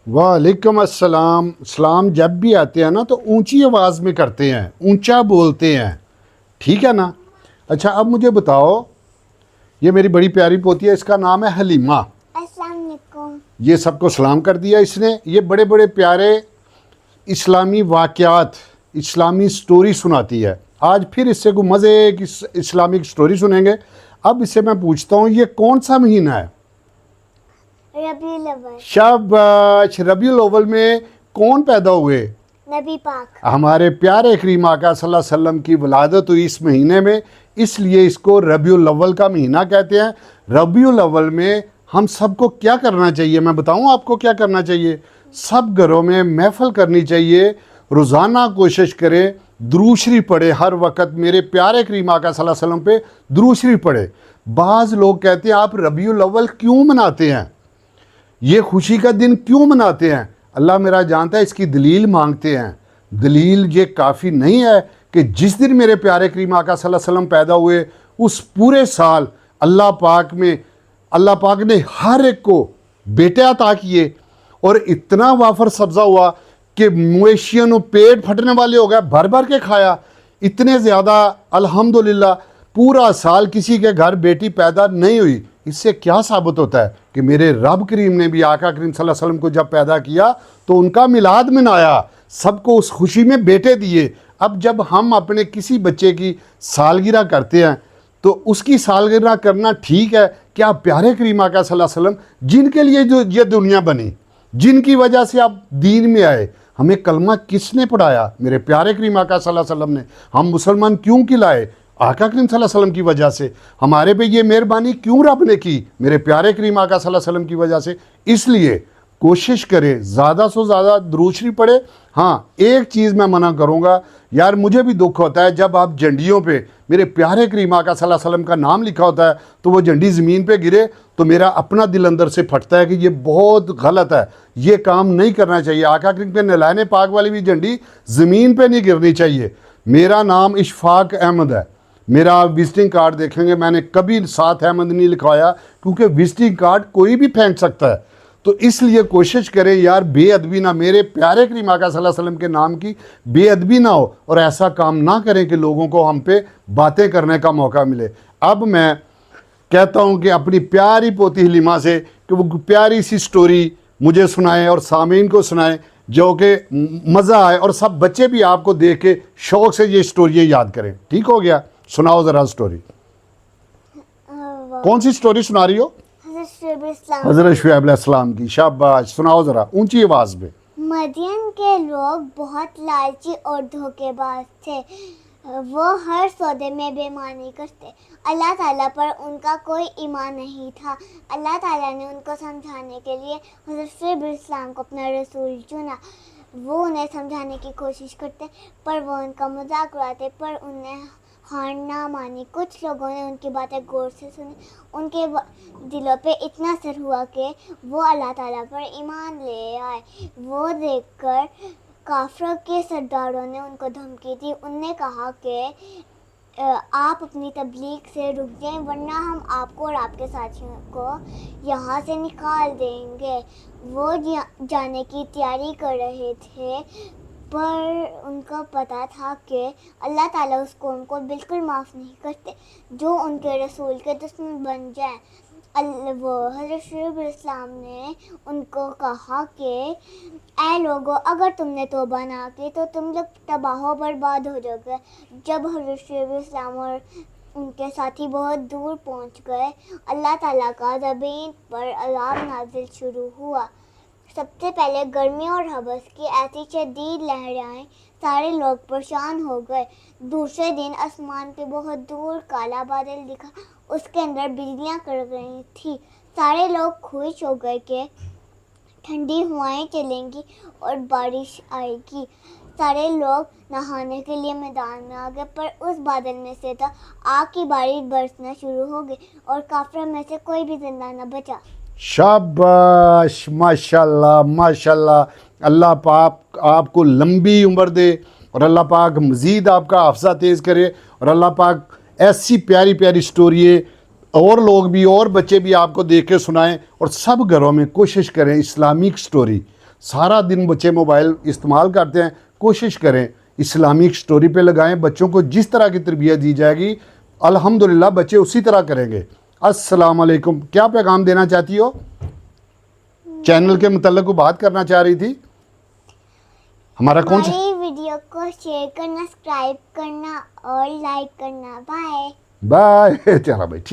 वालेकुम अस्सलाम। सलाम जब भी आते हैं ना तो ऊंची आवाज़ में करते हैं, ऊंचा बोलते हैं, ठीक है ना। अच्छा अब मुझे बताओ, ये मेरी बड़ी प्यारी पोती है, इसका नाम है हलीमा। अस्सलाम वालेकुम। ये सबको सलाम कर दिया इसने। ये बड़े बड़े प्यारे इस्लामी वाक़यात, इस्लामी स्टोरी सुनाती है। आज फिर इससे कोई मज़े की इस्लामिक स्टोरी सुनेंगे। अब इससे मैं पूछता हूँ, ये कौन सा महीना है? रबीउल अव्वल। शाबाश। रबीउल अव्वल में कौन पैदा हुए? नबी पाक। हमारे प्यारे करीम आका सल्लल्लाहु अलैहि वसल्लम की वलादत हुई इस महीने में, इसलिए इसको रबीउल अव्वल का महीना कहते हैं। रबीउल अव्वल में हम सबको क्या करना चाहिए, मैं बताऊं आपको क्या करना चाहिए। सब घरों में महफिल करनी चाहिए, रोज़ाना कोशिश करें, दुरूद शरीफ पढ़े हर वक्त, मेरे प्यारे करीम आका सल्लल्लाहु अलैहि वसल्लम पे दुरूद शरीफ पढ़े। बाज़ लोग कहते हैं आप रबीउल अव्वल क्यों मनाते हैं, ये खुशी का दिन क्यों मनाते हैं? अल्लाह मेरा जानता है, इसकी दलील मांगते हैं। दलील ये काफ़ी नहीं है कि जिस दिन मेरे प्यारे करीम आका सल्लल्लाहु अलैहि वसल्लम पैदा हुए उस पूरे साल अल्लाह पाक ने हर एक को बेटे अता किए और इतना वाफर सब्ज़ा हुआ कि मवेशियों पेट फटने वाले हो गए, भर भर के खाया। इतने ज़्यादा अल्हम्दुलिल्लाह पूरा साल किसी के घर बेटी पैदा नहीं हुई। इससे क्या साबित होता है कि मेरे रब करीम ने भी आका करीम सल्लल्लाहु अलैहि वसल्लम को जब पैदा किया तो उनका मिलाद मनाया, सबको उस खुशी में बेटे दिए। अब जब हम अपने किसी बच्चे की सालगिरह करते हैं तो उसकी सालगिरह करना ठीक है। क्या प्यारे करीम आका सल्लल्लाहु अलैहि वसल्लम जिनके लिए जो ये दुनिया बनी, जिनकी वजह से आप दीन में आए, हमें कलमा किसने पढ़ाया? मेरे प्यारे करीम आका सल्लल्लाहु अलैहि वसल्लम ने। हम मुसलमान क्यों कहलाए? आका करीम सल्लल्लाहु अलैहि वसल्लम की वजह से। हमारे पे ये मेहरबानी क्यों रब ने की? मेरे प्यारे करीम आका सल्लल्लाहु अलैहि वसल्लम की वजह से। इसलिए कोशिश करें ज़्यादा से ज़्यादा दुरूद शरीफ पढ़े। हाँ, एक चीज़ मैं मना करूँगा यार, मुझे भी दुख होता है जब आप झंडियों पे मेरे प्यारे करीम आका सल्लल्लाहु अलैहि वसल्लम का नाम लिखा होता है तो वो झंडी ज़मीन पे गिरे तो मेरा अपना दिल अंदर से फटता है कि ये बहुत गलत है, ये काम नहीं करना चाहिए। आका करीम पे नलाने पाक वाली भी झंडी ज़मीन पे नहीं गिरनी चाहिए। मेरा नाम इशफाक अहमद है, मेरा आप विजिटिंग कार्ड देखेंगे मैंने कभी साथ अहमद नहीं लिखवाया, क्योंकि विजिटिंग कार्ड कोई भी फेंक सकता है। तो इसलिए कोशिश करें यार, बेअदबी ना, मेरे प्यारे करीम आका सल्लल्लाहु अलैहि वसल्लम के नाम की बेअदबी ना हो और ऐसा काम ना करें कि लोगों को हम पे बातें करने का मौका मिले। अब मैं कहता हूं कि अपनी प्यारी पोती हलीमा से कि वो प्यारी सी स्टोरी मुझे सुनाएं और सामीन को सुनाएं, जो कि मज़ा आए और सब बच्चे भी आपको देख के शौक़ से ये स्टोरी याद करें। ठीक हो गया? सुनाओ ज़रा स्टोरी। कौन सी स्टोरी सुना रही हो? हज़रत शुएब अलैहिस्सलाम की। शाबाश, सुनाओ ज़रा ऊंची आवाज़ में। मदियन के लोग बहुत लालची और धोखेबाज थे। वो हर सौदे में बेईमानी करते। अल्लाह ताला पर उनका कोई ईमान नहीं था। अल्लाह ताला ने उनको समझाने के लिए हज़रत शुएब अलैहिस्सलाम को अपना रसूल चुना। वो उन्हें समझाने की कोशिश करते पर वो उनका मजाक उड़ाते, पर उन्हें हार ना मानी। कुछ लोगों ने उनकी बातें गौर से सुनी। उनके दिलों पे इतना असर हुआ कि वो अल्लाह ताला पर ईमान ले आए। वो देखकर काफिरों के सरदारों ने उनको धमकी दी। उनने कहा कि आप अपनी तबलीग से रुक जाएं वरना हम आपको और आपके साथियों को यहाँ से निकाल देंगे। वो जाने की तैयारी कर रहे थे पर उनको पता था कि अल्लाह ताला उस कौम को बिल्कुल माफ़ नहीं करते जो उनके रसूल के दुश्मन बन जाए। वो हज़रत शुएब अलैहिस्सलाम ने उनको कहा कि ऐ लोगों, अगर तुमने तौबा ना की तो तुम लोग तबाह व बर्बाद हो जाओगे। जब हज़रत शुएब अलैहिस्सलाम और उनके साथी बहुत दूर पहुंच गए, अल्लाह ताला का ज़मीन पर अज़ाब नाज़िल शुरू हुआ। सबसे पहले गर्मी और हबस की ऐसी शदीद लहरें आई, सारे लोग परेशान हो गए। दूसरे दिन आसमान पे बहुत दूर काला बादल दिखा, उसके अंदर बिजलियां कड़क रही थी। सारे लोग खुश हो गए कि ठंडी हवाएं चलेंगी और बारिश आएगी। सारे लोग नहाने के लिए मैदान में आ गए, पर उस बादल में से तो आग की बारिश बरसना शुरू हो गई और काफिरों में से कोई भी जिंदा न बचा। शाबाश, माशाल्लाह माशाल्लाह। अल्लाह पाक आपको लंबी उम्र दे और अल्लाह पाक मज़ीद आपका हाफ़ज़ा तेज़ करे और अल्लाह पाक ऐसी प्यारी प्यारी स्टोरी اور لوگ بھی اور بچے بھی آپ کو دیکھ کے سنائیں, اور سب گھروں میں کوشش کریں اسلامک سٹوری. سارا دن بچے موبائل استعمال کرتے ہیں, کوشش کریں اسلامک سٹوری پہ لگائیں. بچوں کو جس طرح کی تربیت دی جائے گی الحمدللہ بچے اسی طرح کریں گے. السلام علیکم. کیا پیغام دینا چاہتی ہو؟ چینل کے متعلق کو بات کرنا چاہ رہی تھی. ہمارا کون سا ہماری ویڈیو کو شیئر کرنا, سبسکرائب کرنا اور لائک کرنا. بائے. بائے. چلو بھائی ٹھیک.